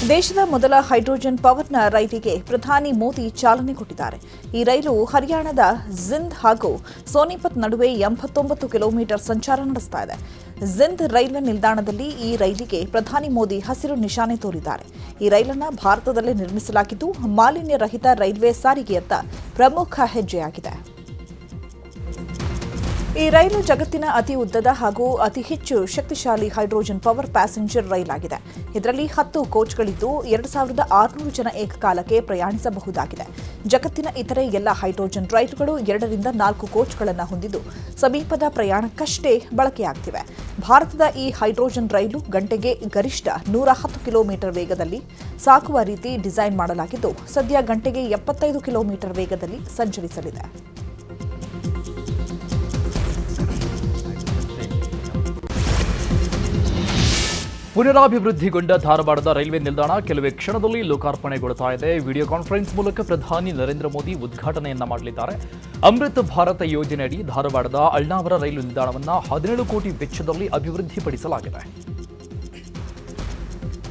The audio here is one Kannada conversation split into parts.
ದೇಶದ ಮೊದಲ ಹೈಡ್ರೋಜನ್ ಪವರ್ನ ರೈಲಿಗೆ ಪ್ರಧಾನಿ ಮೋದಿ ಚಾಲನೆ ಕೊಟ್ಟಿದ್ದಾರೆ. ಈ ರೈಲು ಹರಿಯಾಣದ ಜಿಂದ್ ಹಾಗೂ ಸೋನಿಪತ್ ನಡುವೆ 89 ಕಿಲೋಮೀಟರ್ ಸಂಚಾರ ನಡೆಸ್ತಾ ಇದೆ. ಜಿಂದ್ ರೈಲ್ವೆ ನಿಲ್ದಾಣದಲ್ಲಿ ಈ ರೈಲಿಗೆ ಪ್ರಧಾನಿ ಮೋದಿ ಹಸಿರು ನಿಶಾನೆ ತೋರಿದ್ದಾರೆ. ಈ ರೈಲನ್ನು ಭಾರತದಲ್ಲೇ ನಿರ್ಮಿಸಲಾಗಿದ್ದು ಮಾಲಿನ್ಯ ರಹಿತ ರೈಲ್ವೆ ಸಾರಿಗೆಯತ್ತ ಪ್ರಮುಖ ಹೆಜ್ಜೆಯಾಗಿದೆ. ಈ ರೈಲು ಜಗತ್ತಿನ ಅತಿ ಉದ್ದದ ಹಾಗೂ ಅತಿ ಹೆಚ್ಚು ಶಕ್ತಿಶಾಲಿ ಹೈಡ್ರೋಜನ್ ಪವರ್ ಪ್ಯಾಸೆಂಜರ್ ರೈಲ್ ಆಗಿದೆ. ಇದರಲ್ಲಿ 10 ಕೋಚ್ಗಳಿದ್ದು 2600 ಜನ ಏಕಕಾಲಕ್ಕೆ ಪ್ರಯಾಣಿಸಬಹುದಾಗಿದೆ. ಜಗತ್ತಿನ ಇತರೆ ಎಲ್ಲ ಹೈಡ್ರೋಜನ್ ರೈಲುಗಳು 2 ರಿಂದ 4 ಕೋಚ್ಗಳನ್ನು ಹೊಂದಿದ್ದು ಸಮೀಪದ ಪ್ರಯಾಣಕ್ಕಷ್ಟೇ ಬಳಕೆಯಾಗ್ತಿವೆ. ಭಾರತದ ಈ ಹೈಡ್ರೋಜನ್ ರೈಲು ಗಂಟೆಗೆ ಗರಿಷ್ಠ 110 ಕಿಲೋಮೀಟರ್ ವೇಗದಲ್ಲಿ ಸಾಗುವ ರೀತಿ ಡಿಸೈನ್ ಮಾಡಲಾಗಿದ್ದು ಸದ್ಯ ಗಂಟೆಗೆ 75 ಕಿಲೋಮೀಟರ್ ವೇಗದಲ್ಲಿ ಸಂಚರಿಸಲಿದೆ. ಪುನರಾಭಿವೃದ್ಧಿಗೊಂಡ ಧಾರವಾಡದ ರೈಲ್ವೆ ನಿಲ್ದಾಣ ಕೆಲವೇ ಕ್ಷಣದಲ್ಲಿ ಲೋಕಾರ್ಪಣೆಗೊಳ್ಳುತ್ತಾ ಇದೆ. ವಿಡಿಯೋ ಕಾನ್ಫರೆನ್ಸ್ ಮೂಲಕ ಪ್ರಧಾನಿ ನರೇಂದ್ರ ಮೋದಿ ಉದ್ಘಾಟನೆಯನ್ನ ಮಾಡಲಿದ್ದಾರೆ. ಅಮೃತ್ ಭಾರತ ಯೋಜನೆಯಡಿ ಧಾರವಾಡದ ಅಳ್ನಾವರ ರೈಲು ನಿಲ್ದಾಣವನ್ನು 17 ಕೋಟಿ ವೆಚ್ಚದಲ್ಲಿ ಅಭಿವೃದ್ಧಿಪಡಿಸಲಾಗಿದೆ.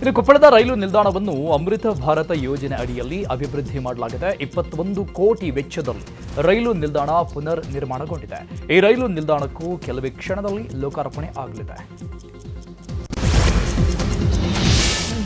ಇನ್ನು ಕೊಪ್ಪಳದ ರೈಲು ನಿಲ್ದಾಣವನ್ನು ಅಮೃತ ಭಾರತ ಯೋಜನೆ ಅಡಿಯಲ್ಲಿ ಅಭಿವೃದ್ಧಿ ಮಾಡಲಾಗಿದೆ. 21 ಕೋಟಿ ವೆಚ್ಚದಲ್ಲಿ ರೈಲು ನಿಲ್ದಾಣ ಪುನರ್ ನಿರ್ಮಾಣಗೊಂಡಿದೆ. ಈ ರೈಲು ನಿಲ್ದಾಣಕ್ಕೂ ಕೆಲವೇ ಕ್ಷಣದಲ್ಲಿ ಲೋಕಾರ್ಪಣೆ ಆಗಲಿದೆ.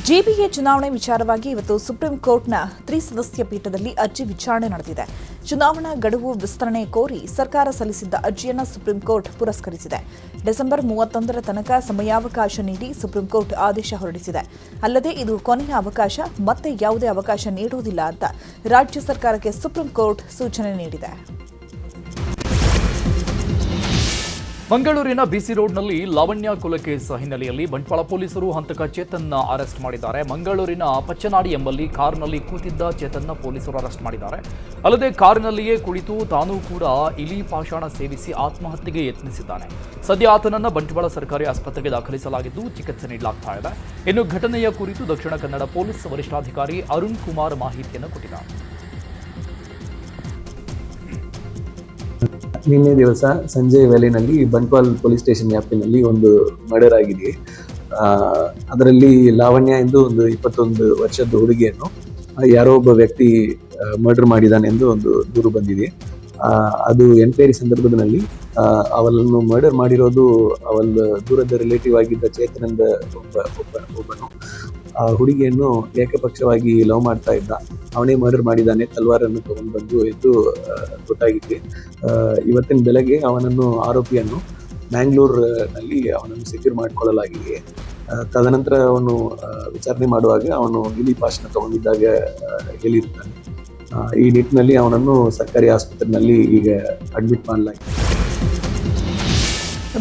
ಜಿಬಿಎ ಚುನಾವಣೆ ವಿಚಾರವಾಗಿ ಇವತ್ತು ಸುಪ್ರೀಂ ಕೋರ್ಟ್ನ ತ್ರಿಸದಸ್ಯ ಪೀಠದಲ್ಲಿ ಅರ್ಜಿ ವಿಚಾರಣೆ ನಡೆದಿದೆ. ಚುನಾವಣಾ ಗಡುವು ವಿಸ್ತರಣೆ ಕೋರಿ ಸರ್ಕಾರ ಸಲ್ಲಿಸಿದ್ದ ಅರ್ಜಿಯನ್ನು ಸುಪ್ರೀಂ ಕೋರ್ಟ್ ಪುರಸ್ಕರಿಸಿದೆ. ಡಿಸೆಂಬರ್ 31ರ ತನಕ ಸಮಯಾವಕಾಶ ನೀಡಿ ಸುಪ್ರೀಂ ಕೋರ್ಟ್ ಆದೇಶ ಹೊರಡಿಸಿದೆ. ಅಲ್ಲದೆ ಇದು ಕೊನೆಯ ಅವಕಾಶ, ಮತ್ತೆ ಯಾವುದೇ ಅವಕಾಶ ನೀಡುವುದಿಲ್ಲ ಅಂತ ರಾಜ್ಯ ಸರ್ಕಾರಕ್ಕೆ ಸುಪ್ರೀಂ ಕೋರ್ಟ್ ಸೂಚನೆ ನೀಡಿದೆ. ಮಂಗಳೂರಿನ ಬಿಸಿ ರೋಡ್ನಲ್ಲಿ ಲಾವಣ್ಯ ಕೊಲೆ ಕೇಸ್ ಹಿನ್ನೆಲೆಯಲ್ಲಿ ಬಂಟ್ವಾಳ ಪೊಲೀಸರು ಹಂತಕ ಚೇತನ್ನ ಅರೆಸ್ಟ್ ಮಾಡಿದ್ದಾರೆ. ಮಂಗಳೂರಿನ ಪಚ್ಚನಾಡಿ ಎಂಬಲ್ಲಿ ಕಾರಿನಲ್ಲಿ ಕೂತಿದ್ದ ಚೇತನ್ನ ಪೊಲೀಸರು ಅರೆಸ್ಟ್ ಮಾಡಿದ್ದಾರೆ. ಅಲ್ಲದೆ ಕಾರಿನಲ್ಲಿಯೇ ಕುಳಿತು ತಾನೂ ಕೂಡ ಇಲಿ ಪಾಷಾಣ ಸೇವಿಸಿ ಆತ್ಮಹತ್ಯೆಗೆ ಯತ್ನಿಸಿದ್ದಾನೆ. ಸದ್ಯ ಆತನನ್ನು ಬಂಟ್ವಾಳ ಸರ್ಕಾರಿ ಆಸ್ಪತ್ರೆಗೆ ದಾಖಲಿಸಲಾಗಿದ್ದು ಚಿಕಿತ್ಸೆ ನೀಡಲಾಗ್ತಾ ಇದೆ. ಇನ್ನು ಘಟನೆಯ ಕುರಿತು ದಕ್ಷಿಣ ಕನ್ನಡ ಪೊಲೀಸ್ ವರಿಷ್ಠಾಧಿಕಾರಿ ಅರುಣ್ ಕುಮಾರ್ ಮಾಹಿತಿಯನ್ನು ಕೊಟ್ಟಿದ್ದಾರೆ. ನಿನ್ನೆ ದಿವಸ ಸಂಜೆ ವೇಳೆಯಲ್ಲಿ ಬಂಟ್ವಾಲ್ ಪೊಲೀಸ್ ಸ್ಟೇಷನ್ ವ್ಯಾಪ್ತಿನಲ್ಲಿ ಒಂದು ಮರ್ಡರ್ ಆಗಿದೆ. ಅದರಲ್ಲಿ ಲಾವಣ್ಯ ಎಂದು ಒಂದು 21 ವರ್ಷದ ಹುಡುಗಿಯನ್ನು ಯಾರೋ ಒಬ್ಬ ವ್ಯಕ್ತಿ ಮರ್ಡರ್ ಮಾಡಿದ್ದಾನೆ ಎಂದು ಒಂದು ದೂರು ಬಂದಿದೆ. ಅದು ಎನ್ಕ್ವೈರಿ ಸಂದರ್ಭದಲ್ಲಿ ಅವಳನ್ನು ಮರ್ಡರ್ ಮಾಡಿರೋದು ಅವಳ ದೂರದ ರಿಲೇಟಿವ್ ಆಗಿದ್ದ ಚೇತನಂದ ಒಬ್ಬನು ಆ ಹುಡುಗಿಯನ್ನು ಏಕಪಕ್ಷವಾಗಿ ಲವ್ ಮಾಡ್ತಾ ಇದ್ದ. ಅವನೇ ಮರ್ಡರ್ ಮಾಡಿದ್ದಾನೆ, ತಲ್ವಾರನ್ನು ತಗೊಂಡು ಬಂದು ಎಂದು ಗೊತ್ತಾಗಿದೆ. ಇವತ್ತಿನ ಬೆಳಗ್ಗೆ ಅವನನ್ನು ಆರೋಪಿಯನ್ನು ಮ್ಯಾಂಗ್ಳೂರ್ನಲ್ಲಿ ಅವನನ್ನು ಸೆಕ್ಯೂರ್ ಮಾಡಿಕೊಳ್ಳಲಾಗಿದೆ. ತದನಂತರ ಅವನು ವಿಚಾರಣೆ ಮಾಡುವಾಗ ಅವನು ಇಲಿ ಪಾಷಾಣ ತಗೊಂಡಿದ್ದಾಗ ಹೇಳಿರ್ತಾನೆ. ಈ ನಿಟ್ಟಿನಲ್ಲಿ ಅವನನ್ನು ಸರ್ಕಾರಿ ಆಸ್ಪತ್ರೆಯಲ್ಲಿ ಈಗ ಅಡ್ಮಿಟ್ ಮಾಡಲಾಗಿದೆ.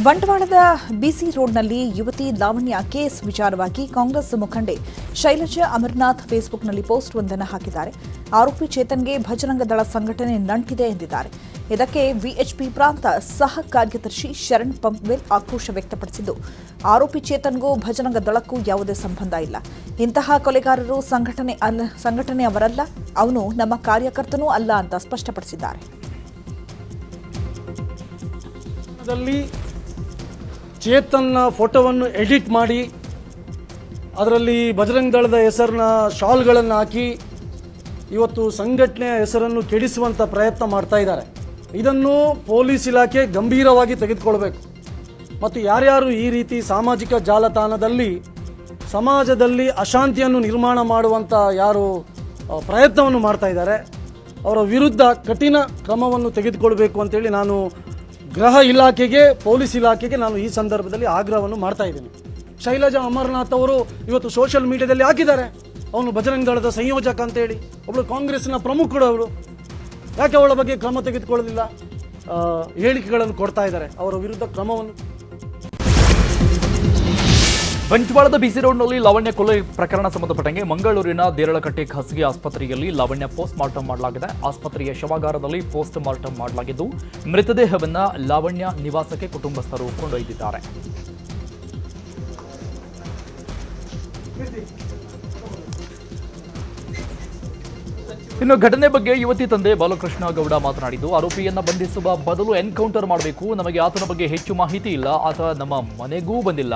ಬಂಟ್ವಾಳದ ಬಿಸಿ ರೋಡ್ನಲ್ಲಿ ಯುವತಿ ಲಾವಣ್ಯ ಕೇಸ್ ವಿಚಾರವಾಗಿ ಕಾಂಗ್ರೆಸ್ ಮುಖಂಡೆ ಶೈಲಜಾ ಅಮರನಾಥ್ ಫೇಸ್ಬುಕ್ನಲ್ಲಿ ಪೋಸ್ಟ್ ಒಂದನ್ನು ಹಾಕಿದ್ದಾರೆ. ಆರೋಪಿ ಚೇತನ್ಗೆ ಭಜರಂಗ ದಳ ಸಂಘಟನೆ ನಂಟಿದೆ ಎಂದಿದ್ದಾರೆ. ಇದಕ್ಕೆ ವಿಎಚ್ಪಿ ಪ್ರಾಂತ ಸಹ ಕಾರ್ಯದರ್ಶಿ ಶರಣ್ ಪಂಪ್ವೆಲ್ ಆಕ್ರೋಶ ವ್ಯಕ್ತಪಡಿಸಿದ್ದು, ಆರೋಪಿ ಚೇತನ್ಗೂ ಭಜರಂಗ ದಳಕ್ಕೂ ಯಾವುದೇ ಸಂಬಂಧ ಇಲ್ಲ. ಇಂತಹ ಕೊಲೆಗಾರರು ಸಂಘಟನೆ ಅವರಲ್ಲ, ಅವನು ನಮ್ಮ ಕಾರ್ಯಕರ್ತನೂ ಅಲ್ಲ ಅಂತ ಸ್ಪಷ್ಟಪಡಿಸಿದ್ದಾರೆ. ಚೇತನ್ನ ಫೋಟೋವನ್ನು ಎಡಿಟ್ ಮಾಡಿ ಅದರಲ್ಲಿ ಬಜರಂಗ ದಳದ ಹೆಸರನ್ನ ಶಾಲ್ಗಳನ್ನು ಹಾಕಿ ಇವತ್ತು ಸಂಘಟನೆಯ ಹೆಸರನ್ನು ಕೆಡಿಸುವಂಥ ಪ್ರಯತ್ನ ಮಾಡ್ತಾ ಇದ್ದಾರೆ. ಇದನ್ನು ಪೊಲೀಸ್ ಇಲಾಖೆ ಗಂಭೀರವಾಗಿ ತೆಗೆದುಕೊಳ್ಬೇಕು. ಮತ್ತು ಯಾರ್ಯಾರು ಈ ರೀತಿ ಸಾಮಾಜಿಕ ಜಾಲತಾಣದಲ್ಲಿ ಸಮಾಜದಲ್ಲಿ ಅಶಾಂತಿಯನ್ನು ನಿರ್ಮಾಣ ಮಾಡುವಂಥ ಯಾರು ಪ್ರಯತ್ನವನ್ನು ಮಾಡ್ತಾ ಇದ್ದಾರೆ ಅವರ ವಿರುದ್ಧ ಕಠಿಣ ಕ್ರಮವನ್ನು ತೆಗೆದುಕೊಳ್ಬೇಕು ಅಂತೇಳಿ ನಾನು ಗೃಹ ಇಲಾಖೆಗೆ, ಪೊಲೀಸ್ ಇಲಾಖೆಗೆ ನಾನು ಈ ಸಂದರ್ಭದಲ್ಲಿ ಆಗ್ರಹವನ್ನು ಮಾಡ್ತಾ ಇದ್ದೀನಿ. ಶೈಲಜಾ ಅಮರನಾಥ್ ಅವರು ಇವತ್ತು ಸೋಷಿಯಲ್ ಮೀಡಿಯಾದಲ್ಲಿ ಹಾಕಿದ್ದಾರೆ ಅವನು ಬಜರಂಗ ದಳದ ಸಂಯೋಜಕ ಅಂತೇಳಿ. ಒಬ್ಬಳು ಕಾಂಗ್ರೆಸ್ನ ಪ್ರಮುಖರು ಅವಳು. ಯಾಕೆ ಅವಳ ಬಗ್ಗೆ ಕ್ರಮ ತೆಗೆದುಕೊಳ್ಳಲಿಲ್ಲ? ಹೇಳಿಕೆಗಳನ್ನು ಕೊಡ್ತಾ ಇದ್ದಾರೆ. ಅವರ ವಿರುದ್ಧ ಕ್ರಮವನ್ನು. ಬಂಟ್ವಾಳದ ಬಿಸಿ ರೋಡ್ನಲ್ಲಿ ಲಾವಣ್ಯ ಕೊಲೆ ಪ್ರಕರಣ ಸಂಬಂಧಪಟ್ಟಂಗೆ ಮಂಗಳೂರಿನ ದೇರಳಕಟ್ಟೆ ಖಾಸಗಿ ಆಸ್ಪತ್ರೆಯಲ್ಲಿ ಲಾವಣ್ಯ ಪೋಸ್ಟ್ ಮಾರ್ಟಮ್ ಮಾಡಲಾಗಿದೆ. ಆಸ್ಪತ್ರೆಯ ಶವಾಗಾರದಲ್ಲಿ ಪೋಸ್ಟ್ ಮಾರ್ಟಮ್ ಮಾಡಲಾಗಿದ್ದು ಮೃತದೇಹವನ್ನು ಲಾವಣ್ಯ ನಿವಾಸಕ್ಕೆ ಕುಟುಂಬಸ್ಥರು ಕೊಂಡೊಯ್ದಿದ್ದಾರೆ. ಇನ್ನು ಘಟನೆ ಬಗ್ಗೆ ಯುವತಿ ತಂದೆ ಬಾಲಕೃಷ್ಣ ಗೌಡ ಮಾತನಾಡಿದ್ದು, ಆರೋಪಿಯನ್ನ ಬಂಧಿಸುವ ಬದಲು ಎನ್ಕೌಂಟರ್ ಮಾಡಬೇಕು. ನಮಗೆ ಆತನ ಬಗ್ಗೆ ಹೆಚ್ಚು ಮಾಹಿತಿ ಇಲ್ಲ. ಆತ ನಮ್ಮ ಮನೆಗೂ ಬಂದಿಲ್ಲ.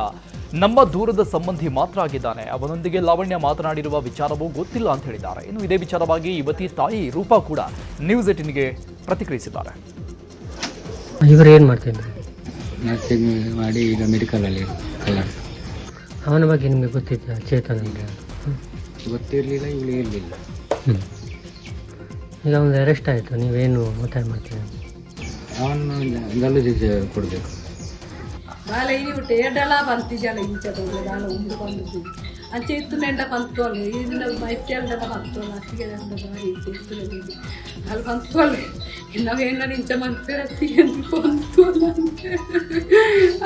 ನಮ್ಮ ದೂರದ ಸಂಬಂಧಿ ಮಾತ್ರ ಆಗಿದ್ದಾನೆ. ಅವನೊಂದಿಗೆ ಲಾವಣ್ಯ ಮಾತನಾಡಿರುವ ವಿಚಾರವೂ ಗೊತ್ತಿಲ್ಲ ಅಂತ ಹೇಳಿದ್ದಾರೆ. ಇನ್ನು ಇದೇ ವಿಚಾರವಾಗಿ ಯುವತಿ ತಾಯಿ ರೂಪಾ ಕೂಡ ನ್ಯೂಸ್ 18ಗೆ ಪ್ರತಿಕ್ರಿಯಿಸಿದ್ದಾರೆ. ಇವರು ಏನು ಮಾಡ್ತಿದ್ರು? ನರ್ಸಿಂಗ್ ಮಾಡಿ ಈಗ ಮೆಡಿಕಲಲ್ಲಿ ಕಲರ್. ಅವನ ಬಗ್ಗೆ ನಿಮಗೆ ಗೊತ್ತಿದ್ದ ಚೇತನ್ ಅಂತ? ಗೊತ್ತಿರಲಿಲ್ಲ, ಇವಳು ಇರಲಿಲ್ಲ. ಈಗ ಒಂದು ಅರೆಸ್ಟ್ ಆಯಿತು, ನೀವೇನು ಒತ್ತಾಯ ಮಾಡ್ತೀರಾ? ಅವನು ಗಲ್ಲು ಕೊಡಬೇಕು. ಬಾಲ ಇನಿ ಬಿಟ್ಟು ಏಡಲ ಬಂತಿಜಾಲ ಇಂಚದೊಂದು ಬಾಲ ಉಂಡು ಬಂದು ಅಂಚೆ ಇತ್ತು ನೆಂಡ ಬಂತೋಳು ಇದನ್ನ ಮೈತ್ಯಲ್ದೆಲ್ಲ ಬಂತೋಳು ಅಷ್ಟಿಗೆ ಬಾರಿ ಇತ್ತು ಅಲ್ಲಿ ಬಂತೋಳು ನಾವೇನ ನಿಂಚ ಮಂತ್ರಿ ಬಂತೋಳು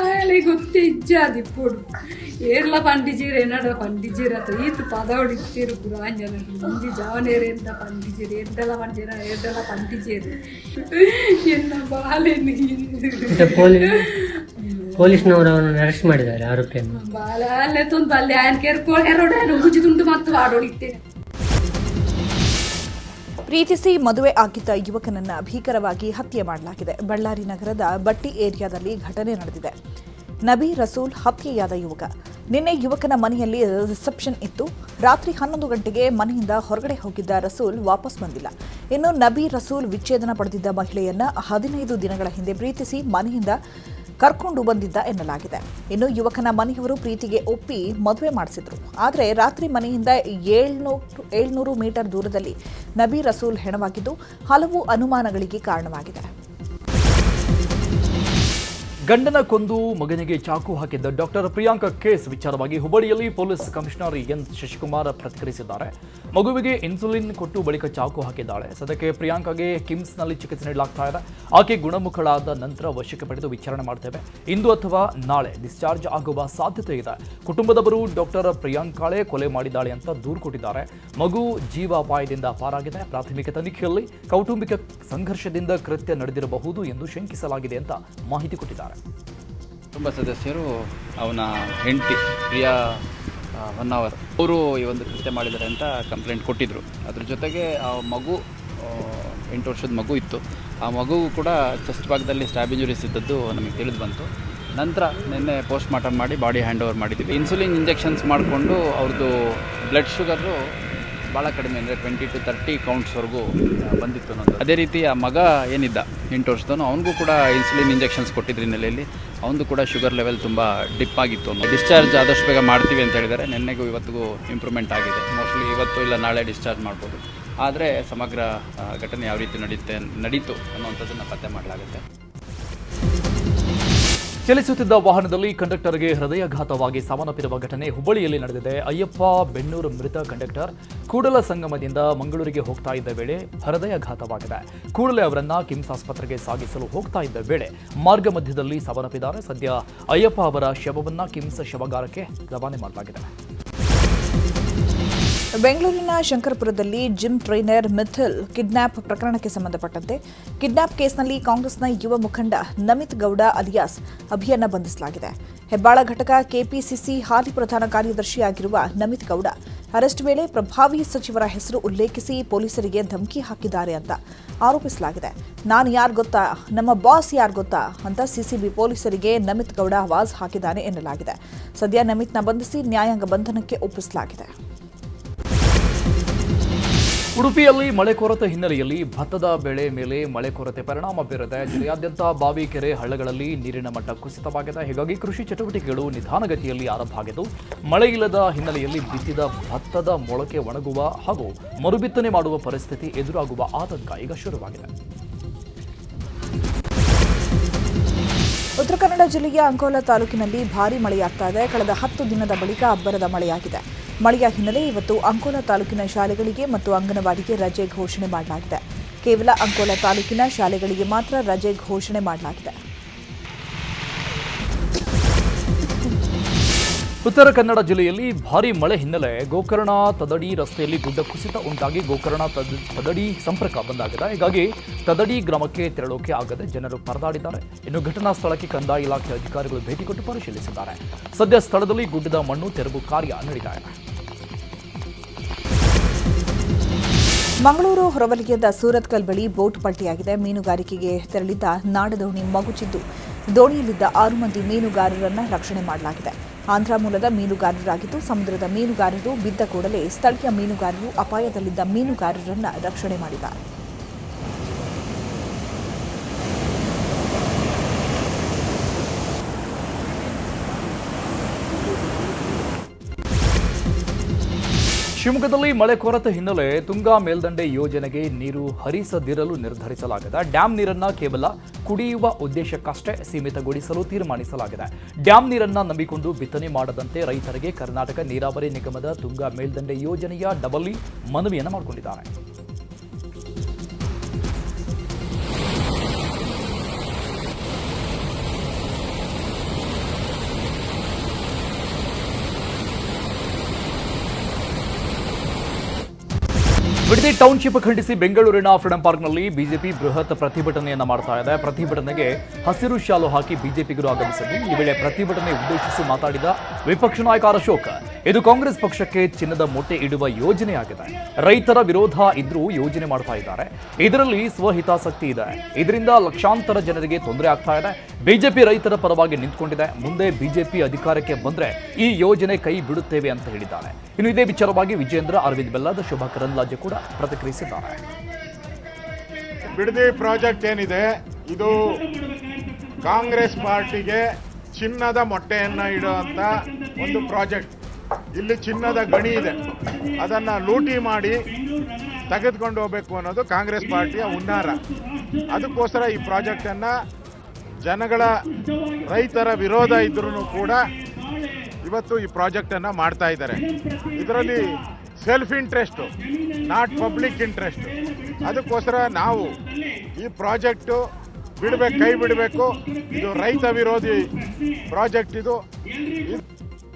ಅಯ್ಯಲಿ ಗೊತ್ತೇ ಇಜ್ಜಾದಿ ఇప్పుడు ఏర్ల పండిజీరు ఏనాడో పండిజీరు అత ఈతు పదవుడు ఇచ్చారు పురాంజన ముందు జావనేరు ఎంత పండిజీరు ఎండల పండిజీరు ఏడల పండిజీరు ఎన్న బాలేని ಪೊಲೀಸ್ನವರು ಅವನನ್ನು ಅರೆಸ್ಟ್ ಮಾಡಿದ್ದಾರೆ, ಆರೋಪಿಯನ್ನು. ಬಾಲ ಅಲ್ಲೇ ತೊಂದು ಬಲ್ಲೆ ఆయన ಕೇರ್ಕೊಳ್ಳಿ ಹೆರೋಡ ಉಜಿದುಂಟು ಮತ್ತು ಆಡೋಳಿತ್ತೆ. ಪ್ರೀತಿಸಿ ಮದುವೆ ಆಗಿದ್ದ ಯುವಕನನ್ನ ಭೀಕರವಾಗಿ ಹತ್ಯೆ ಮಾಡಲಾಗಿದೆ. ಬಳ್ಳಾರಿ ನಗರದ ಬಟ್ಟಿ ಏರಿಯಾದಲ್ಲಿ ಘಟನೆ ನಡೆದಿದೆ. ನಬಿ ರಸೂಲ್ ಹತ್ಯೆಯಾದ ಯುವಕ. ನಿನ್ನೆ ಯುವಕನ ಮನೆಯಲ್ಲಿ ರಿಸೆಪ್ಷನ್ ಇತ್ತು. ರಾತ್ರಿ 11 ಗಂಟೆಗೆ ಮನೆಯಿಂದ ಹೊರಗಡೆ ಹೋಗಿದ್ದ ರಸೂಲ್ ವಾಪಸ್ ಬಂದಿಲ್ಲ. ಇನ್ನು ನಬಿ ರಸೂಲ್ ವಿಚ್ಛೇದನ ಪಡೆದಿದ್ದ ಮಹಿಳೆಯನ್ನ 15 ದಿನಗಳ ಹಿಂದೆ ಪ್ರೀತಿಸಿ ಮನೆಯಿಂದ ಕರ್ಕೊಂಡು ಬಂದಿದ್ದ ಎನ್ನಲಾಗಿದೆ. ಇನ್ನು ಯುವಕನ ಮನೆಯವರು ಪ್ರೀತಿಗೆ ಒಪ್ಪಿ ಮದುವೆ ಮಾಡಿಸಿದ್ರು. ಆದರೆ ರಾತ್ರಿ ಮನೆಯಿಂದ 700 ಮೀಟರ್ ದೂರದಲ್ಲಿ ನಬಿ ರಸೂಲ್ ಹೆಣವಾಗಿದ್ದು ಹಲವು ಅನುಮಾನಗಳಿಗೆ ಕಾರಣವಾಗಿದೆ. ಗಂಡನ ಕೊಂದು ಮಗನಿಗೆ ಚಾಕು ಹಾಕಿದ್ದ ಡಾಕ್ಟರ್ ಪ್ರಿಯಾಂಕ ಕೇಸ್ ವಿಚಾರವಾಗಿ ಹುಬ್ಬಳ್ಳಿಯಲ್ಲಿ ಪೊಲೀಸ್ ಕಮಿಷನರ್ ಎನ್ ಶಶಿಕುಮಾರ್ ಪ್ರತಿಕ್ರಿಯಿಸಿದ್ದಾರೆ. ಮಗುವಿಗೆ ಇನ್ಸುಲಿನ್ ಕೊಟ್ಟು ಬಳಿಕ ಚಾಕು ಹಾಕಿದ್ದಾಳೆ. ಸದ್ಯಕ್ಕೆ ಪ್ರಿಯಾಂಕಾಗೆ ಕಿಮ್ಸ್ನಲ್ಲಿ ಚಿಕಿತ್ಸೆ ನೀಡಲಾಗ್ತಾ ಇದೆ. ಆಕೆ ಗುಣಮುಖಳಾದ ನಂತರ ವಶಕ್ಕೆ ಪಡೆದು ವಿಚಾರಣೆ ಮಾಡ್ತೇವೆ. ಇಂದು ಅಥವಾ ನಾಳೆ ಡಿಸ್ಚಾರ್ಜ್ ಆಗುವ ಸಾಧ್ಯತೆ ಇದೆ. ಕುಟುಂಬದವರು ಡಾಕ್ಟರ್ ಪ್ರಿಯಾಂಕಾಳೆ ಕೊಲೆ ಮಾಡಿದ್ದಾಳೆ ಅಂತ ದೂರು ಕೊಟ್ಟಿದ್ದಾರೆ. ಮಗು ಜೀವಾಪಾಯದಿಂದ ಪಾರಾಗಿದೆ. ಪ್ರಾಥಮಿಕ ತನಿಖೆಯಲ್ಲಿ ಕೌಟುಂಬಿಕ ಸಂಘರ್ಷದಿಂದ ಕೃತ್ಯ ನಡೆದಿರಬಹುದು ಎಂದು ಶಂಕಿಸಲಾಗಿದೆ ಅಂತ ಮಾಹಿತಿ ಕೊಟ್ಟಿದ್ದಾರೆ. ಕುಟುಂಬ ಸದಸ್ಯರು ಅವನ ಹೆಂಡತಿ ಪ್ರಿಯಾ ಹೊನ್ನಾವರ್ ಅವರು ಈ ಒಂದು ಕೃತ್ಯ ಮಾಡಿದ್ದಾರೆ ಅಂತ ಕಂಪ್ಲೇಂಟ್ ಕೊಟ್ಟಿದ್ದರು. ಅದ್ರ ಜೊತೆಗೆ ಆ ಮಗು 8 ವರ್ಷದ ಮಗು ಇತ್ತು. ಆ ಮಗು ಕೂಡ ಚೆಸ್ಟ್ ಭಾಗದಲ್ಲಿ ಸ್ಟ್ಯಾಬ್ ಇಂಜುರೀಸ್ ಇದ್ದದ್ದು ನಮಗೆ ತಿಳಿದು ಬಂತು. ನಂತರ ನಿನ್ನೆ ಪೋಸ್ಟ್ ಮಾರ್ಟಮ್ ಮಾಡಿ ಬಾಡಿ ಹ್ಯಾಂಡ್ ಓವರ್ ಮಾಡಿದ್ದೀವಿ. ಇನ್ಸುಲಿನ್ ಇಂಜೆಕ್ಷನ್ಸ್ ಮಾಡಿಕೊಂಡು ಅವ್ರದ್ದು ಬ್ಲಡ್ ಶುಗರು ಭಾಳ ಕಡಿಮೆ, ಅಂದರೆ 20 to 30 ಕೌಂಟ್ಸ್ವರೆಗೂ ಬಂದಿತ್ತು ಅನ್ನೋದು. ಅದೇ ರೀತಿ ಆ ಮಗ ಏನಿದ್ದ 8 ವರ್ಷದವನು, ಅವನಿಗೂ ಕೂಡ ಇನ್ಸುಲಿನ್ ಇಂಜೆಕ್ಷನ್ಸ್ ಕೊಟ್ಟಿದ್ದ ಹಿನ್ನೆಲೆಯಲ್ಲಿ ಅವನದು ಕೂಡ ಶುಗರ್ ಲೆವೆಲ್ ತುಂಬ ಡಿಪ್ ಆಗಿತ್ತು. ಡಿಸ್ಚಾರ್ಜ್ ಆದಷ್ಟು ಬೇಗ ಮಾಡ್ತೀವಿ ಅಂತ ಹೇಳಿದ್ದಾರೆ. ನಿನ್ನೆಗೂ ಇವತ್ತಿಗೂ ಇಂಪ್ರೂವ್ಮೆಂಟ್ ಆಗಿದೆ. ಮೋಸ್ಟ್ಲಿ ಇವತ್ತು ಇಲ್ಲ ನಾಳೆ ಡಿಸ್ಚಾರ್ಜ್ ಮಾಡ್ಬೋದು. ಆದರೆ ಸಮಗ್ರ ಘಟನೆ ಯಾವ ರೀತಿ ನಡೀತು ಅನ್ನುವಂಥದ್ದನ್ನು ಪತ್ತೆ ಮಾಡಲಾಗುತ್ತೆ. ಚಲಿಸುತ್ತಿದ್ದ ವಾಹನದಲ್ಲಿ ಕಂಡಕ್ಟರ್ಗೆ ಹೃದಯಾಘಾತವಾಗಿ ಸಾವನ್ನಪ್ಪಿರುವ ಘಟನೆ ಹುಬ್ಬಳ್ಳಿಯಲ್ಲಿ ನಡೆದಿದೆ. ಅಯ್ಯಪ್ಪ ಬೆನ್ನೂರು ಮೃತ ಕಂಡಕ್ಟರ್ ಕೂಡಲ ಸಂಗಮದಿಂದ ಮಂಗಳೂರಿಗೆ ಹೋಗ್ತಾ ಇದ್ದ ವೇಳೆ ಹೃದಯಾಘಾತವಾಗಿದೆ. ಕೂಡಲೇ ಅವರನ್ನ ಕಿಮ್ಸ್ ಆಸ್ಪತ್ರೆಗೆ ಸಾಗಿಸಲು ಹೋಗ್ತಾ ಇದ್ದ ವೇಳೆ ಮಾರ್ಗ ಮಧ್ಯದಲ್ಲಿ ಸಾವನ್ನಪ್ಪಿದ್ದಾರೆ. ಸದ್ಯ ಅಯ್ಯಪ್ಪ ಅವರ ಶವವನ್ನು ಕಿಮ್ಸ್ ಶವಾಗಾರಕ್ಕೆ ರವಾನೆ ಮಾಡಲಾಗಿದೆ. ಬೆಂಗಳೂರಿನ ಶಂಕರಪುರದಲ್ಲಿ ಜಿಮ್ ಟ್ರೈನರ್ ಮಿಥಿಲ್ ಕಿಡ್ನಾಪ್ ಪ್ರಕರಣಕ್ಕೆ ಸಂಬಂಧಪಟ್ಟಂತೆ ಕಿಡ್ನಾಪ್ ಕೇಸ್ನಲ್ಲಿ ಕಾಂಗ್ರೆಸ್ನ ಯುವ ಮುಖಂಡ ನಮಿತ್ ಗೌಡ ಅಲಿಯಾಸ್ ಅಭಿಯನ್ನ ಬಂಧಿಸಲಾಗಿದೆ. ಹೆಬ್ಬಾಳ ಘಟಕ ಕೆಪಿಸಿಸಿ ಹಾಲಿ ಪ್ರಧಾನ ಕಾರ್ಯದರ್ಶಿಯಾಗಿರುವ ನಮಿತ್ ಗೌಡ ಅರೆಸ್ಟ್ ವೇಳೆ ಪ್ರಭಾವಿ ಸಚಿವರ ಹೆಸರು ಉಲ್ಲೇಖಿಸಿ ಪೊಲೀಸರಿಗೆ ಧಮಕಿ ಹಾಕಿದ್ದಾರೆ ಅಂತ ಆರೋಪಿಸಲಾಗಿದೆ. ನಾನು ಯಾರು ಗೊತ್ತಾ, ನಮ್ಮ ಬಾಸ್ ಯಾರು ಗೊತ್ತಾ ಅಂತ ಸಿಸಿಬಿ ಪೊಲೀಸರಿಗೆ ನಮಿತ್ ಗೌಡ ಆವಾಜ್ ಹಾಕಿದ್ದಾನೆ ಎನ್ನಲಾಗಿದೆ. ಸದ್ಯ ನಮಿತ್ನ ಬಂಧಿಸಿ ನ್ಯಾಯಾಂಗ ಬಂಧನಕ್ಕೆ ಒಪ್ಪಿಸಲಾಗಿದೆ. ಉಡುಪಿಯಲ್ಲಿ ಮಳೆ ಕೊರತೆ ಹಿನ್ನೆಲೆಯಲ್ಲಿ ಭತ್ತದ ಬೆಳೆ ಮೇಲೆ ಮಳೆ ಕೊರತೆ ಪರಿಣಾಮ ಬೀರಿದೆ. ಜಿಲ್ಲೆಯಾದ್ಯಂತ ಬಾವಿ, ಕೆರೆ, ಹಳ್ಳಗಳಲ್ಲಿ ನೀರಿನ ಮಟ್ಟ ಕುಸಿತವಾಗಿದೆ. ಹೀಗಾಗಿ ಕೃಷಿ ಚಟುವಟಿಕೆಗಳು ನಿಧಾನಗತಿಯಲ್ಲಿ ಆರಂಭ ಆಗಿದ್ದು, ಮಳೆ ಇಲ್ಲದ ಹಿನ್ನೆಲೆಯಲ್ಲಿ ಬಿತ್ತಿದ ಭತ್ತದ ಮೊಳಕೆ ಒಣಗುವ ಹಾಗೂ ಮರುಬಿತ್ತನೆ ಮಾಡುವ ಪರಿಸ್ಥಿತಿ ಎದುರಾಗುವ ಆತಂಕ ಈಗ ಶುರುವಾಗಿದೆ. ಉತ್ತರ ಕನ್ನಡ ಜಿಲ್ಲೆಯ ಅಂಕೋಲಾ ತಾಲೂಕಿನಲ್ಲಿ ಭಾರೀ ಮಳೆಯಾಗ್ತಾ ಇದೆ. ಕಳೆದ 10 ದಿನದ ಬಳಿಕ ಅಬ್ಬರದ ಮಳೆಯಾಗಿದೆ. ಮಳೆಯ ಹಿನ್ನೆಲೆ ಇವತ್ತು ಅಂಕೋಲಾ ತಾಲೂಕಿನ ಶಾಲೆಗಳಿಗೆ ಮತ್ತು ಅಂಗನವಾಡಿಗೆ ರಜೆ ಘೋಷಣೆ ಮಾಡಲಾಗಿದೆ. ಕೇವಲ ಅಂಕೋಲಾ ತಾಲೂಕಿನ ಶಾಲೆಗಳಿಗೆ ಮಾತ್ರ ರಜೆ ಘೋಷಣೆ ಮಾಡಲಾಗಿದೆ. ಉತ್ತರ ಕನ್ನಡ ಜಿಲ್ಲೆಯಲ್ಲಿ ಭಾರೀ ಮಳೆ ಹಿನ್ನೆಲೆ ಗೋಕರ್ಣ ತದಡಿ ರಸ್ತೆಯಲ್ಲಿ ಗುಡ್ಡ ಕುಸಿತ ಉಂಟಾಗಿ ಗೋಕರ್ಣ ತದಡಿ ಸಂಪರ್ಕ ಬಂದಾಗಿದೆ. ಹೀಗಾಗಿ ತದಡಿ ಗ್ರಾಮಕ್ಕೆ ತೆರಳೋಕೆ ಆಗದೆ ಜನರು ಪರದಾಡಿದ್ದಾರೆ. ಇನ್ನು ಘಟನಾ ಸ್ಥಳಕ್ಕೆ ಕಂದಾಯ ಇಲಾಖೆ ಅಧಿಕಾರಿಗಳು ಭೇಟಿ ಕೊಟ್ಟು ಪರಿಶೀಲಿಸಿದ್ದಾರೆ. ಸದ್ಯ ಸ್ಥಳದಲ್ಲಿ ಗುಡ್ಡದ ಮಣ್ಣು ತೆರವು ಕಾರ್ಯ ನಡೀತಾ ಇದೆ. ಮಂಗಳೂರು ಹೊರವಲಯದ ಸೂರತ್ಕಲ್ ಬಳಿ ಬೋಟ್ ಪಲ್ಟಿಯಾಗಿದೆ. ಮೀನುಗಾರಿಕೆಗೆ ತೆರಳಿದ್ದ ನಾಡದೋಣಿ ಮಗುಚಿದ್ದು ದೋಣಿಯಲ್ಲಿದ್ದ 6 ಮಂದಿ ಮೀನುಗಾರರನ್ನು ರಕ್ಷಣೆ ಮಾಡಲಾಗಿದೆ. ಆಂಧ್ರ ಮೂಲದ ಮೀನುಗಾರರಾಗಿದ್ದು ಸಮುದ್ರದ ಮೀನುಗಾರರು ಬಿದ್ದ ಕೂಡಲೇ ಸ್ಥಳೀಯ ಮೀನುಗಾರರು ಅಪಾಯದಲ್ಲಿದ್ದ ಮೀನುಗಾರರನ್ನು ರಕ್ಷಣೆ ಮಾಡಿದ್ದಾರೆ. ಶಿವಮೊಗ್ಗದಲ್ಲಿ ಮಳೆ ಕೊರತೆ ಹಿನ್ನೆಲೆ ತುಂಗಾ ಮೇಲ್ದಂಡೆ ಯೋಜನೆಗೆ ನೀರು ಹರಿಸದಿರಲು ನಿರ್ಧರಿಸಲಾಗಿದೆ. ಡ್ಯಾಂ ನೀರನ್ನ ಕೇವಲ ಕುಡಿಯುವ ಉದ್ದೇಶಕ್ಕಷ್ಟೇ ಸೀಮಿತಗೊಳಿಸಲು ತೀರ್ಮಾನಿಸಲಾಗಿದೆ. ಡ್ಯಾಂ ನೀರನ್ನ ನಂಬಿಕೊಂಡು ಬಿತ್ತನೆ ಮಾಡದಂತೆ ರೈತರಿಗೆ ಕರ್ನಾಟಕ ನೀರಾವರಿ ನಿಗಮದ ತುಂಗಾ ಮೇಲ್ದಂಡೆ ಯೋಜನೆಯ ಡಬಲ್ ಮನವಿಯನ್ನು ಮಾಡಿಕೊಂಡಿದ್ದಾರೆ. ಬಿಡದಿ ಟೌನ್ಶಿಪ್ ಖಂಡಿಸಿ ಬೆಂಗಳೂರಿನ ಫ್ರೀಡಂ ಪಾರ್ಕ್ನಲ್ಲಿ ಬಿಜೆಪಿ ಬೃಹತ್ ಪ್ರತಿಭಟನೆಯನ್ನ ಮಾಡ್ತಾ ಇದೆ. ಪ್ರತಿಭಟನೆಗೆ ಹಸಿರು ಶಾಲು ಹಾಕಿ ಬಿಜೆಪಿಗರು ಆಗಮಿಸಿದ್ದು, ಈ ವೇಳೆ ಪ್ರತಿಭಟನೆ ಉದ್ದೇಶಿಸಿ ಮಾತಾಡಿದ ವಿಪಕ್ಷ ನಾಯಕ ಅಶೋಕ್, ಇದು ಕಾಂಗ್ರೆಸ್ ಪಕ್ಷಕ್ಕೆ ಚಿನ್ನದ ಮೊಟ್ಟೆ ಇಡುವ ಯೋಜನೆಯಾಗಿದೆ. ರೈತರ ವಿರೋಧ ಇದ್ರೂ ಯೋಜನೆ ಮಾಡ್ತಾ ಇದ್ದಾರೆ. ಇದರಲ್ಲಿ ಸ್ವಹಿತಾಸಕ್ತಿ ಇದೆ. ಇದರಿಂದ ಲಕ್ಷಾಂತರ ಜನರಿಗೆ ತೊಂದರೆ ಆಗ್ತಾ ಇದೆ. ಬಿಜೆಪಿ ರೈತರ ಪರವಾಗಿ ನಿಂತುಕೊಂಡಿದೆ. ಮುಂದೆ ಬಿಜೆಪಿ ಅಧಿಕಾರಕ್ಕೆ ಬಂದ್ರೆ ಈ ಯೋಜನೆ ಕೈ ಬಿಡುತ್ತೇವೆ ಅಂತ ಹೇಳಿದ್ದಾರೆ. ಇನ್ನು ಇದೇ ವಿಚಾರವಾಗಿ ವಿಜೇಂದ್ರ, ಅರವಿಂದ್ ಬೆಲ್ಲದ್, ಶೋಭಾ ಕರಂದ್ಲಾಜೆ ಕೂಡ ಪ್ರತಿಕ್ರಿಯಿಸಿದ್ದಾರೆ. ಬಿಡದಿ ಪ್ರಾಜೆಕ್ಟ್ ಏನಿದೆ ಇದು ಕಾಂಗ್ರೆಸ್ ಪಾರ್ಟಿಗೆ ಚಿನ್ನದ ಮೊಟ್ಟೆಯನ್ನ ಇಡುವಂತ ಒಂದು ಪ್ರಾಜೆಕ್ಟ್. ಇಲ್ಲಿ ಚಿನ್ನದ ಗಣಿ ಇದೆ, ಅದನ್ನ ಲೂಟಿ ಮಾಡಿ ತೆಗೆದುಕೊಂಡು ಹೋಗಬೇಕು ಅನ್ನೋದು ಕಾಂಗ್ರೆಸ್ ಪಾರ್ಟಿಯ ಹುನ್ನಾರ. ಅದಕ್ಕೋಸ್ಕರ ಈ ಪ್ರಾಜೆಕ್ಟ್ ಅನ್ನ ಜನಗಳ ರೈತರ ವಿರೋಧ ಇದ್ರೂ ಕೂಡ ಇವತ್ತು ಈ ಪ್ರಾಜೆಕ್ಟ್ ಅನ್ನ ಮಾಡ್ತಾ ಇದ್ದಾರೆ. ಇದರಲ್ಲಿ self interest, not public interest. ಅದಕ್ಕೋಸ್ಕರ ನಾವು ಈ ಪ್ರಾಜೆಕ್ಟು ಬಿಡಬೇಕು, ಕೈ ಬಿಡಬೇಕು. ಇದು ರೈತ ವಿರೋಧಿ ಪ್ರಾಜೆಕ್ಟ್. ಇದು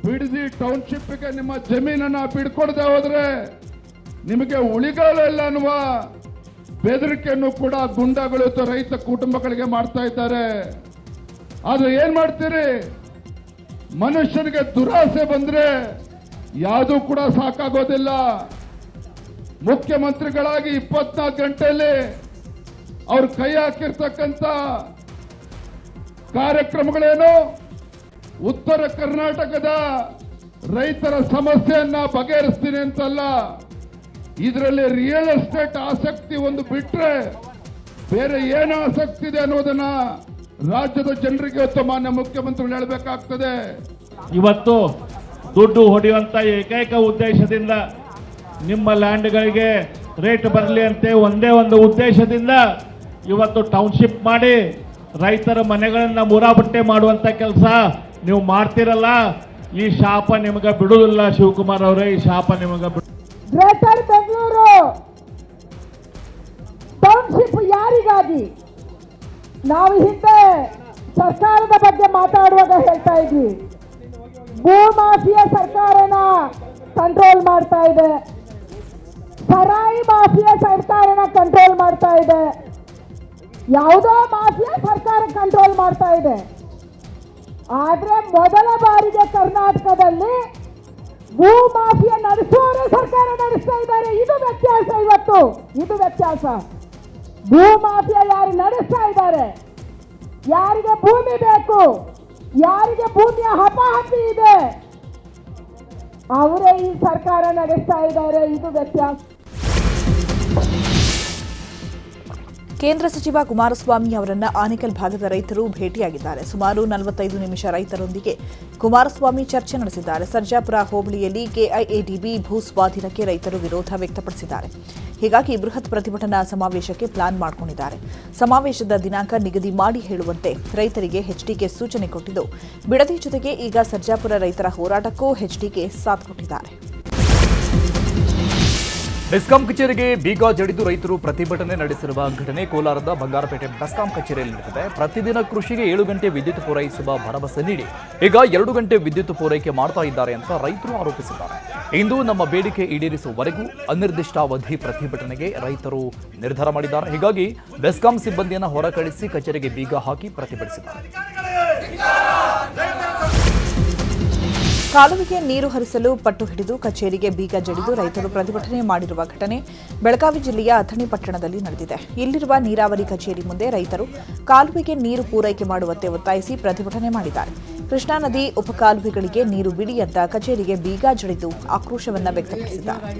ಬಿಡದಿ ಟೌನ್ಶಿಪ್ಗೆ ನಿಮ್ಮ ಜಮೀನನ್ನ ಬಿಡ್ಕೊಡದೆ ಹೋದ್ರೆ ನಿಮಗೆ ಉಳಿಗಾಲ ಅನ್ನುವ ಬೆದರಿಕೆಯನ್ನು ಕೂಡ ಗುಂಡಾಗಳು ರೈತ ಕುಟುಂಬಗಳಿಗೆ ಮಾಡ್ತಾ ಇದ್ದಾರೆ. ಆದ್ರೆ ಏನ್ ಮಾಡ್ತೀರಿ? ಮನುಷ್ಯನಿಗೆ ದುರಾಸೆ ಬಂದ್ರೆ ಯಾವುದೂ ಕೂಡ ಸಾಕಾಗೋದಿಲ್ಲ. ಮುಖ್ಯಮಂತ್ರಿಗಳಾಗಿ 24 ಗಂಟೆಯಲ್ಲಿ ಅವ್ರು ಕೈ ಹಾಕಿರ್ತಕ್ಕಂಥ ಕಾರ್ಯಕ್ರಮಗಳೇನು? ಉತ್ತರ ಕರ್ನಾಟಕದ ರೈತರ ಸಮಸ್ಯೆಯನ್ನ ಬಗೆಹರಿಸ್ತೀನಿ ಅಂತಲ್ಲ, ಇದರಲ್ಲಿ ರಿಯಲ್ ಎಸ್ಟೇಟ್ ಆಸಕ್ತಿ ಒಂದು ಬಿಟ್ರೆ ಬೇರೆ ಏನು ಆಸಕ್ತಿ ಇದೆ ಅನ್ನೋದನ್ನ ರಾಜ್ಯದ ಜನರಿಗೆ ಇವತ್ತು ಮಾನ್ಯ ಮುಖ್ಯಮಂತ್ರಿಗಳು ಹೇಳಬೇಕಾಗ್ತದೆ. ಇವತ್ತು ದುಡ್ಡು ಹೊಡೆಯುವಂತ ಏಕೈಕ ಉದ್ದೇಶದಿಂದ ನಿಮ್ಮ ಲ್ಯಾಂಡ್ಗಳಿಗೆ ರೇಟ್ ಬರಲಿ ಅಂತ ಒಂದೇ ಒಂದು ಉದ್ದೇಶದಿಂದ ಇವತ್ತು ಟೌನ್ಶಿಪ್ ಮಾಡಿ ರೈತರ ಮನೆಗಳನ್ನ ಮುರಾಬಟ್ಟೆ ಮಾಡುವಂತ ಕೆಲಸ ನೀವು ಮಾಡ್ತಿರಲ್ಲ. ಈ ಶಾಪ ನಿಮಗೆ ಬಿಡುವುದಿಲ್ಲ ಶಿವಕುಮಾರ್ ಅವರೇ, ಈ ಶಾಪ ನಿಮಗೆ ಗ್ರೇಟರ್ ಬೆಂಗಳೂರು ಟೌನ್ಶಿಪ್ ಯಾರಿಗಾಗಿ? ನಾವು ಹಿಂದೆ ಸರ್ಕಾರದ ಬಗ್ಗೆ ಮಾತಾಡುವಾಗ ಹೇಳ್ತಾ ಇದ್ವಿ, ಭೂಮಾಫಿಯಾ ಸರ್ಕಾರನ ಕಂಟ್ರೋಲ್ ಮಾಡ್ತಾ ಇದೆ, ಸರಾಯಿ ಮಾಫಿಯಾ ಸರ್ಕಾರನ ಕಂಟ್ರೋಲ್ ಮಾಡ್ತಾ ಇದೆ, ಯಾವುದೋ ಮಾಫಿಯಾ ಸರ್ಕಾರ ಕಂಟ್ರೋಲ್ ಮಾಡ್ತಾ ಇದೆ. ಆದ್ರೆ ಮೊದಲ ಬಾರಿಗೆ ಕರ್ನಾಟಕದಲ್ಲಿ ಭೂ ಮಾಫಿಯಾ ನಡೆಸುವವರೇ ಸರ್ಕಾರ ನಡೆಸ್ತಾ ಇದ್ದಾರೆ. ಇದು ವ್ಯತ್ಯಾಸ. ಇವತ್ತು ಇದು ವ್ಯತ್ಯಾಸ. ಭೂ ಮಾಫಿಯಾ ಯಾರು ನಡೆಸ್ತಾ ಇದ್ದಾರೆ, ಯಾರಿಗೆ ಭೂಮಿ ಬೇಕು, ಯಾರಿಗೆ ಭೂಮಿಯ ಹಪಾಹಪಿ ಇದೆ, ಅವರೇ ಈ ಸರ್ಕಾರ ನಡೆಸ್ತಾ ಇದ್ದಾರೆ. ಇದು ವ್ಯತ್ಯಾಸ. ಕೇಂದ್ರ ಸಚಿವ ಕುಮಾರಸ್ವಾಮಿ ಅವರನ್ನ ಆನೇಕಲ್ ಭಾಗದ ರೈತರು ಭೇಟಿಯಾಗಿದ್ದಾರೆ. ಸುಮಾರು 45 ನಿಮಿಷ ರೈತರೊಂದಿಗೆ ಕುಮಾರಸ್ವಾಮಿ ಚರ್ಚೆ ನಡೆಸಿದ್ದಾರೆ. ಸರ್ಜಾಪುರ ಹೋಬಳಿಯಲ್ಲಿ ಕೆಐಎಡಿಬಿ ಭೂ ಸ್ವಾಧೀನಕ್ಕೆ ರೈತರು ವಿರೋಧ ವ್ಯಕ್ತಪಡಿಸಿದ್ದಾರೆ. ಹೀಗಾಗಿ ಬೃಹತ್ ಪ್ರತಿಭಟನಾ ಸಮಾವೇಶಕ್ಕೆ ಪ್ಲಾನ್ ಮಾಡಿಕೊಂಡಿದ್ದಾರೆ. ಸಮಾವೇಶದ ದಿನಾಂಕ ನಿಗದಿ ಮಾಡಿ ಹೇಳುವಂತೆ ರೈತರಿಗೆ ಎಚ್ಡಿಕೆ ಸೂಚನೆ ಕೊಟ್ಟಿದ್ದು, ಬಿಡದಿ ಜೊತೆಗೆ ಈಗ ಸರ್ಜಾಪುರ ರೈತರ ಹೋರಾಟಕ್ಕೂ ಎಚ್ಡಿಕೆ ಸಾಥ್ ಕೊಟ್ಟಿದ್ದಾರೆ. ಬೆಸ್ಕಾಂ ಕಚೇರಿಗೆ ಬೀಗ ಜಡಿದು ರೈತರು ಪ್ರತಿಭಟನೆ ನಡೆಸಿರುವ ಘಟನೆ ಕೋಲಾರದ ಬಂಗಾರಪೇಟೆ ಬೆಸ್ಕಾಂ ಕಚೇರಿಯಲ್ಲಿ ನಡೆದಿದೆ. ಪ್ರತಿದಿನ ಕೃಷಿಗೆ 7 ಗಂಟೆ ವಿದ್ಯುತ್ ಪೂರೈಸುವ ಭರವಸೆ ನೀಡಿ ಈಗ 2 ಗಂಟೆ ವಿದ್ಯುತ್ ಪೂರೈಕೆ ಮಾಡ್ತಾ ಇದ್ದಾರೆ ಅಂತ ರೈತರು ಆರೋಪಿಸಿದ್ದಾರೆ. ಇಂದು ನಮ್ಮ ಬೇಡಿಕೆ ಈಡೇರಿಸುವವರೆಗೂ ಅನಿರ್ದಿಷ್ಟಾವಧಿ ಪ್ರತಿಭಟನೆಗೆ ರೈತರು ನಿರ್ಧಾರ ಮಾಡಿದ್ದಾರೆ. ಹೀಗಾಗಿ ಬೆಸ್ಕಾಂ ಸಿಬ್ಬಂದಿಯನ್ನು ಹೊರಕಳಿಸಿ ಕಚೇರಿಗೆ ಬೀಗ ಹಾಕಿ ಪ್ರತಿಭಟಿಸಿದ್ದಾರೆ. ಕಾಲುವೆಗೆ ನೀರು ಹರಿಸಲು ಪಟ್ಟು ಹಿಡಿದು ಕಚೇರಿಗೆ ಬೀಗ ಜಡಿದು ರೈತರು ಪ್ರತಿಭಟನೆ ಮಾಡಿರುವ ಘಟನೆ ಬೆಳಗಾವಿ ಜಿಲ್ಲೆಯ ಅಥಣಿ ಪಟ್ಟಣದಲ್ಲಿ ನಡೆದಿದೆ. ಇಲ್ಲಿರುವ ನೀರಾವರಿ ಕಚೇರಿ ಮುಂದೆ ರೈತರು ಕಾಲುವೆಗೆ ನೀರು ಪೂರೈಕೆ ಮಾಡುವಂತೆ ಒತ್ತಾಯಿಸಿ ಪ್ರತಿಭಟನೆ ಮಾಡಿದ್ದಾರೆ. ಕೃಷ್ಣಾ ನದಿ ಉಪಕಾಲುವೆಗಳಿಗೆ ನೀರು ಬಿಡಿ ಅಂತ ಕಚೇರಿಗೆ ಬೀಗ ಜಡಿದು ಆಕ್ರೋಶವನ್ನ ವ್ಯಕ್ತಪಡಿಸಿದ್ದಾರೆ.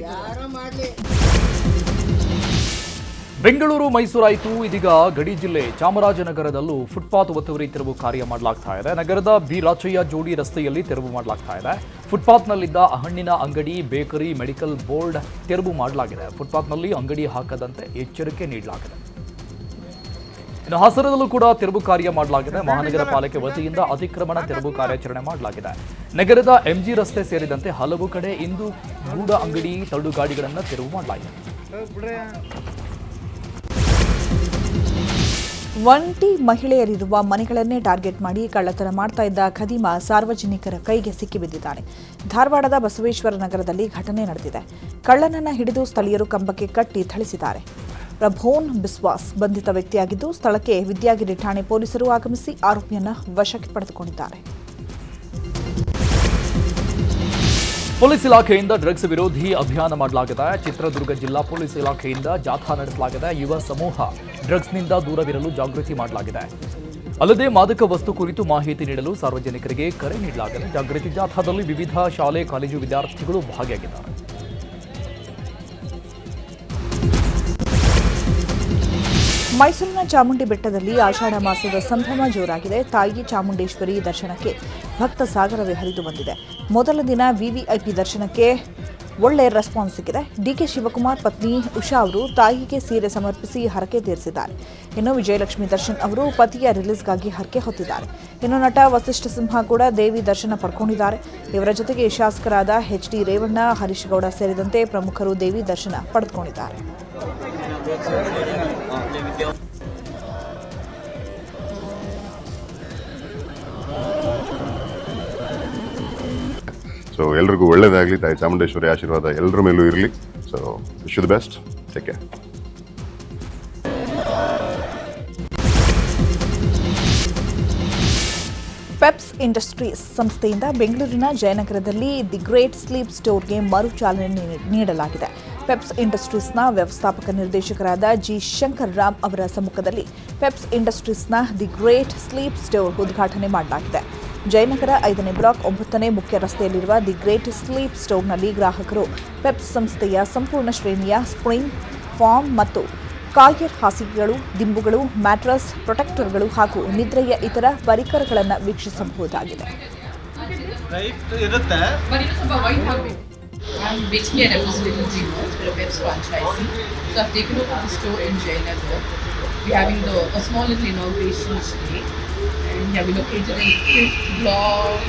ಬೆಂಗಳೂರು ಮೈಸೂರಾಯಿತು, ಇದೀಗ ಗಡಿ ಜಿಲ್ಲೆ ಚಾಮರಾಜನಗರದಲ್ಲೂ ಫುಟ್ಪಾತ್ ಒತ್ತುವರಿ ತೆರವು ಕಾರ್ಯ ಮಾಡಲಾಗ್ತಾ ಇದೆ. ನಗರದ ಬಿ ರಾಚಯ್ಯ ಜೋಡಿ ರಸ್ತೆಯಲ್ಲಿ ತೆರವು ಮಾಡಲಾಗ್ತಾ ಇದೆ. ಫುಟ್ಪಾತ್ನಲ್ಲಿದ್ದ ಹಣ್ಣಿನ ಅಂಗಡಿ, ಬೇಕರಿ, ಮೆಡಿಕಲ್ ಬೋರ್ಡ್ ತೆರವು ಮಾಡಲಾಗಿದೆ. ಫುಟ್ಪಾತ್ನಲ್ಲಿ ಅಂಗಡಿ ಹಾಕದಂತೆ ಎಚ್ಚರಿಕೆ ನೀಡಲಾಗಿದೆ. ಇನ್ನು ಹಾಸನದಲ್ಲೂ ಕೂಡ ತೆರವು ಕಾರ್ಯ ಮಾಡಲಾಗಿದೆ. ಮಹಾನಗರ ಪಾಲಿಕೆ ವತಿಯಿಂದ ಅತಿಕ್ರಮಣ ತೆರವು ಕಾರ್ಯಾಚರಣೆ ಮಾಡಲಾಗಿದೆ. ನಗರದ ಎಂಜಿ ರಸ್ತೆ ಸೇರಿದಂತೆ ಹಲವು ಕಡೆ ಇಂದು ಗೂಢ ಅಂಗಡಿ, ತಳ್ಳುಗಾಡಿಗಳನ್ನು ತೆರವು ಮಾಡಲಾಗಿದೆ. ಒಂಟಿ ಮಹಿಳೆಯರಿರುವ ಮನೆಗಳನ್ನೇ ಟಾರ್ಗೆಟ್ ಮಾಡಿ ಕಳ್ಳತನ ಮಾಡ್ತಾ ಇದ್ದ ಖದೀಮ ಸಾರ್ವಜನಿಕರ ಕೈಗೆ ಸಿಕ್ಕಿಬಿದ್ದಿದ್ದಾನೆ. ಧಾರವಾಡದ ಬಸವೇಶ್ವರ ನಗರದಲ್ಲಿ ಘಟನೆ ನಡೆದಿದೆ. ಕಳ್ಳನನ್ನ ಹಿಡಿದು ಸ್ಥಳೀಯರು ಕಂಬಕ್ಕೆ ಕಟ್ಟಿ ಥಳಿಸಿದ್ದಾರೆ. ಪ್ರಭೋನ್ ಬಿಸ್ವಾಸ್ ಬಂಧಿತ ವ್ಯಕ್ತಿಯಾಗಿದ್ದು, ಸ್ಥಳಕ್ಕೆ ವಿದ್ಯಾಗಿರಿ ಠಾಣೆ ಪೊಲೀಸರು ಆಗಮಿಸಿ ಆರೋಪಿಯನ್ನ ವಶಕ್ಕೆ ಪಡೆದುಕೊಂಡಿದ್ದಾರೆ. ಪೊಲೀಸ್ ಇಲಾಖೆಯಿಂದ ಡ್ರಗ್ಸ್ ವಿರೋಧಿ ಅಭಿಯಾನ ಮಾಡಲಾಗಿದೆ. ಚಿತ್ರದುರ್ಗ ಜಿಲ್ಲಾ ಪೊಲೀಸ್ ಇಲಾಖೆಯಿಂದ ಜಾಥಾ ನಡೆಸಲಾಗಿದೆ. ಯುವ ಸಮೂಹ ಡ್ರಗ್ಸ್ನಿಂದ ದೂರವಿರಲು ಜಾಗೃತಿ ಮಾಡಲಾಗಿದೆ. ಅಲ್ಲದೆ ಮಾದಕ ವಸ್ತು ಕುರಿತು ಮಾಹಿತಿ ನೀಡಲು ಸಾರ್ವಜನಿಕರಿಗೆ ಕರೆ ನೀಡಲಾಗಿದೆ. ಜಾಗೃತಿ ಜಾಥಾದಲ್ಲಿ ವಿವಿಧ ಶಾಲೆ ಕಾಲೇಜು ವಿದ್ಯಾರ್ಥಿಗಳು ಭಾಗಿಯಾಗಿದ್ದಾರೆ. ಮೈಸೂರಿನ ಚಾಮುಂಡಿ ಬೆಟ್ಟದಲ್ಲಿ ಆಷಾಢ ಮಾಸದ ಸಂಭ್ರಮ ಜೋರಾಗಿದೆ. ತಾಯಿ ಚಾಮುಂಡೇಶ್ವರಿ ದರ್ಶನಕ್ಕೆ ಭಕ್ತ ಸಾಗರವೇ ಹರಿದು ಬಂದಿದೆ. ಮೊದಲ ದಿನ ವಿವಿಐಪಿ ದರ್ಶನಕ್ಕೆ ಒಳ್ಳೆ ರೆಸ್ಪಾನ್ಸ್ ಸಿಕ್ಕಿದೆ. ಡಿಕೆ ಶಿವಕುಮಾರ್ ಪತ್ನಿ ಉಷಾ ಅವರು ತಾಯಿಗೆ ಸೀರೆ ಸಮರ್ಪಿಸಿ ಹರಕೆ ತೀರಿಸಿದ್ದಾರೆ. ಇನ್ನು ವಿಜಯಲಕ್ಷ್ಮಿ ದರ್ಶನ್ ಅವರು ಪತಿಯ ರಿಲೀಸ್ಗಾಗಿ ಹರಕೆ ಹೊತ್ತಿದ್ದಾರೆ. ಇನ್ನು ನಟ ವಸಿಷ್ಠ ಸಿಂಹ ಕೂಡ ದೇವಿ ದರ್ಶನ ಪಡ್ಕೊಂಡಿದ್ದಾರೆ. ಇವರ ಜೊತೆಗೆ ಶಾಸಕರಾದ ಎಚ್.ಡಿ. ರೇವಣ್ಣ, ಹರೀಶ್ ಗೌಡ ಸೇರಿದಂತೆ ಪ್ರಮುಖರು ದೇವಿ ದರ್ಶನ ಪಡೆದುಕೊಂಡಿದ್ದಾರೆ. ಸೊ ಎಲ್ರಿಗೂ ಒಳ್ಳೇದಾಗಲಿ. ತಾಯಿ ಚಾಮುಂಡೇಶ್ವರಿ ಆಶೀರ್ವಾದ ಎಲ್ಲರ ಮೇಲೂ ಇರಲಿ. So wish you the best. Take care. Peps industries ಸಂಸ್ಥೆಯಿಂದ ಬೆಂಗಳೂರಿನ ಜಯನಗರದಲ್ಲಿ ದಿ ಗ್ರೇಟ್ ಸ್ಲೀಪ್ ಸ್ಟೋರ್ಗೆ ಮರು ಚಾಲನೆ ನೀಡಲಾಗಿದೆ. ಪೆಪ್ಸ್ ಇಂಡಸ್ಟ್ರೀಸ್ನ ವ್ಯವಸ್ಥಾಪಕ ನಿರ್ದೇಶಕರಾದ ಜಿ ಶಂಕರ್ ರಾಮ್ ಅವರ ಸಮ್ಮುಖದಲ್ಲಿ ಪೆಪ್ಸ್ ಇಂಡಸ್ಟ್ರೀಸ್ನ ದಿ ಗ್ರೇಟ್ ಸ್ಲೀಪ್ ಸ್ಟೋರ್ ಉದ್ಘಾಟನೆ ಮಾಡಲಾಗಿದೆ. ಜಯನಗರ 5ನೇ ಬ್ಲಾಕ್ 9ನೇ ಮುಖ್ಯ ರಸ್ತೆಯಲ್ಲಿರುವ ದಿ ಗ್ರೇಟ್ ಸ್ಲೀಪ್ ಸ್ಟೋರ್ನಲ್ಲಿ ಗ್ರಾಹಕರು ಪೆಪ್ಸ್ ಸಂಸ್ಥೆಯ ಸಂಪೂರ್ಣ ಶ್ರೇಣಿಯ ಸ್ಪ್ರಿಂಗ್, ಫಾರ್ಮ್ ಮತ್ತು ಕಾಯರ್ ಹಾಸಿಗೆಗಳು, ದಿಂಬುಗಳು, ಮ್ಯಾಟ್ರಸ್, ಪ್ರೊಟೆಕ್ಟರ್ಗಳು ಹಾಗೂ ನಿದ್ರೆಯ ಇತರ ಪರಿಕರಗಳನ್ನು ವೀಕ್ಷಿಸಬಹುದಾಗಿದೆ. I'm basically a representative of Genius. We're a Peps franchisee. So I've taken over the store in Jayanagar. We're having a small little inauguration today. And yeah, we're located in 5th block,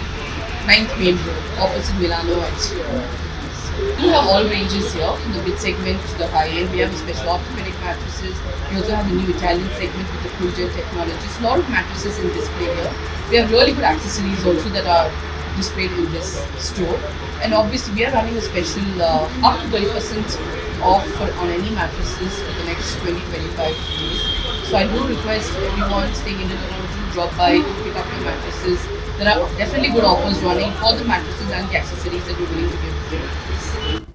9th main road, opposite Milano Heights here. We have all ranges here, from the mid segment to the high end. We have special orthopedic mattresses. We also have the new Italian segment with the cool-gel technology. So a lot of mattresses in display here. We have really good accessories also that are displayed in this store. And obviously we are running a special up to 30% off on any mattresses for the next 20-25 days. So I do request everyone staying in the town to drop by to pick up your mattresses. There are definitely good offers running for the mattresses and the accessories that we're willing to give.